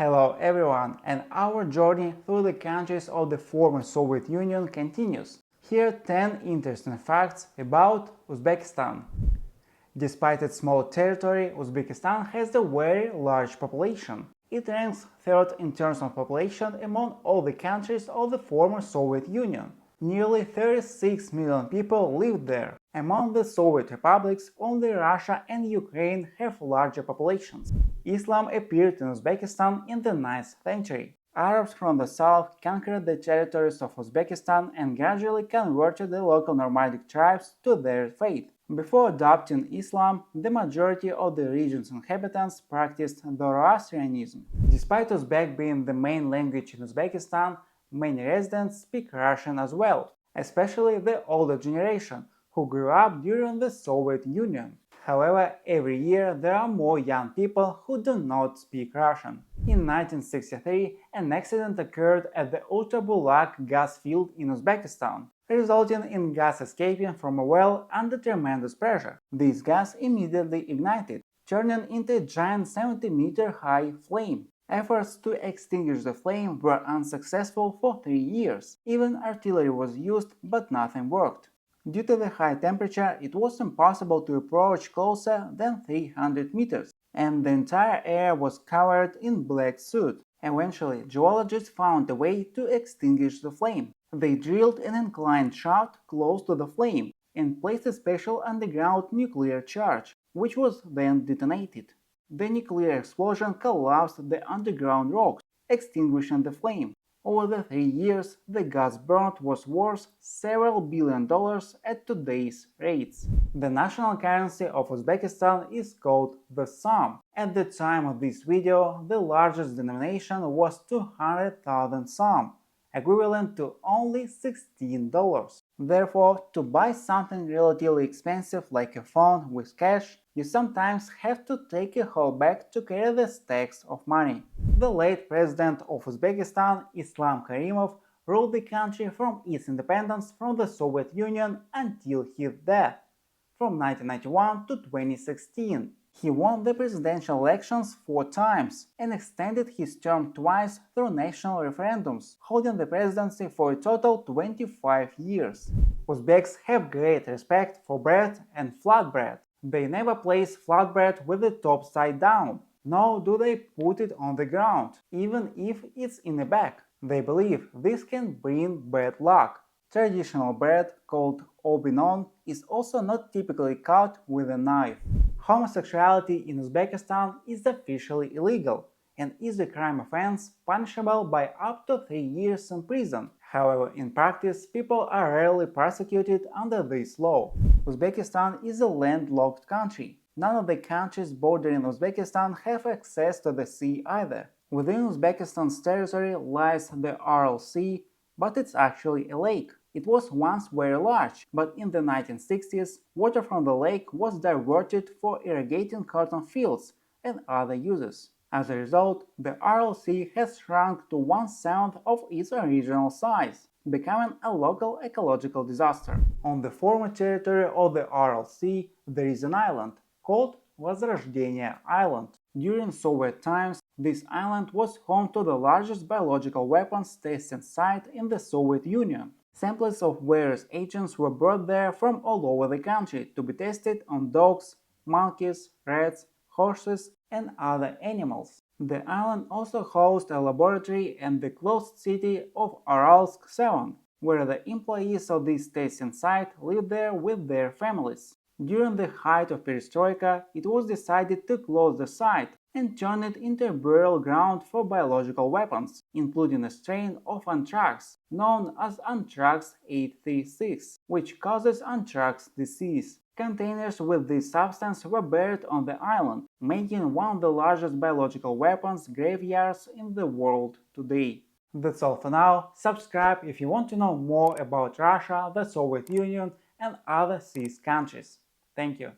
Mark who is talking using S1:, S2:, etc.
S1: Hello everyone, and our journey through the countries of the former Soviet Union continues. Here are 10 interesting facts about Uzbekistan. Despite its small territory, Uzbekistan has a very large population. It ranks third in terms of population among all the countries of the former Soviet Union. Nearly 36 million people live there. Among the Soviet republics, only Russia and Ukraine have larger populations. Islam appeared in Uzbekistan in the 9th century. Arabs from the south conquered the territories of Uzbekistan and gradually converted the local nomadic tribes to their faith. Before adopting Islam, the majority of the region's inhabitants practiced Zoroastrianism. Despite Uzbek being the main language in Uzbekistan, many residents speak Russian as well, especially the older generation, who grew up during the Soviet Union. However, every year there are more young people who do not speak Russian. In 1963, an accident occurred at the Utabulak gas field in Uzbekistan, resulting in gas escaping from a well under tremendous pressure. This gas immediately ignited, turning into a giant 70-meter-high flame. Efforts to extinguish the flame were unsuccessful for 3 years. Even artillery was used, but nothing worked. Due to the high temperature, it was impossible to approach closer than 300 meters, and the entire air was covered in black soot. Eventually, geologists found a way to extinguish the flame. They drilled an inclined shaft close to the flame and placed a special underground nuclear charge, which was then detonated. The nuclear explosion collapsed the underground rocks, extinguishing the flame. Over the 3 years, the gas burnt was worth several $billion at today's rates. The national currency of Uzbekistan is called the Sam. At the time of this video, the largest denomination was 200,000 Sam, equivalent to only $16. Therefore, to buy something relatively expensive like a phone with cash, you sometimes have to take a whole bag to carry the stacks of money. The late president of Uzbekistan, Islam Karimov, ruled the country from its independence from the Soviet Union until his death, from 1991 to 2016. He won the presidential elections 4 times and extended his term twice through national referendums, holding the presidency for a total 25 years. Uzbeks have great respect for bread and flatbread. They never place flatbread with the top side down, nor do they put it on the ground, even if it's in a bag. They believe this can bring bad luck. Traditional bread, called obinon, is also not typically cut with a knife. Homosexuality in Uzbekistan is officially illegal and is a crime offense punishable by up to 3 years in prison. However, in practice, people are rarely prosecuted under this law. Uzbekistan is a landlocked country. None of the countries bordering Uzbekistan have access to the sea either. Within Uzbekistan's territory lies the Aral Sea, but it's actually a lake. It was once very large, but in the 1960s, water from the lake was diverted for irrigating cotton fields and other uses. As a result, the Aral Sea has shrunk to 1/7 of its original size, becoming a local ecological disaster. On the former territory of the Aral Sea, there is an island called Возрождение Island. During Soviet times, this island was home to the largest biological weapons testing site in the Soviet Union. Samples of various agents were brought there from all over the country to be tested on dogs, monkeys, rats, horses, and other animals. The island also hosts a laboratory and the closed city of Aralsk 7, where the employees of this testing site live there with their families. During the height of perestroika, it was decided to close the site and turn it into a burial ground for biological weapons, including a strain of anthrax known as anthrax 836, which causes anthrax disease. Containers with this substance were buried on the island, making one of the largest biological weapons graveyards in the world today. That's all for now. Subscribe if you want to know more about Russia, the Soviet Union, and other CIS countries. Thank you.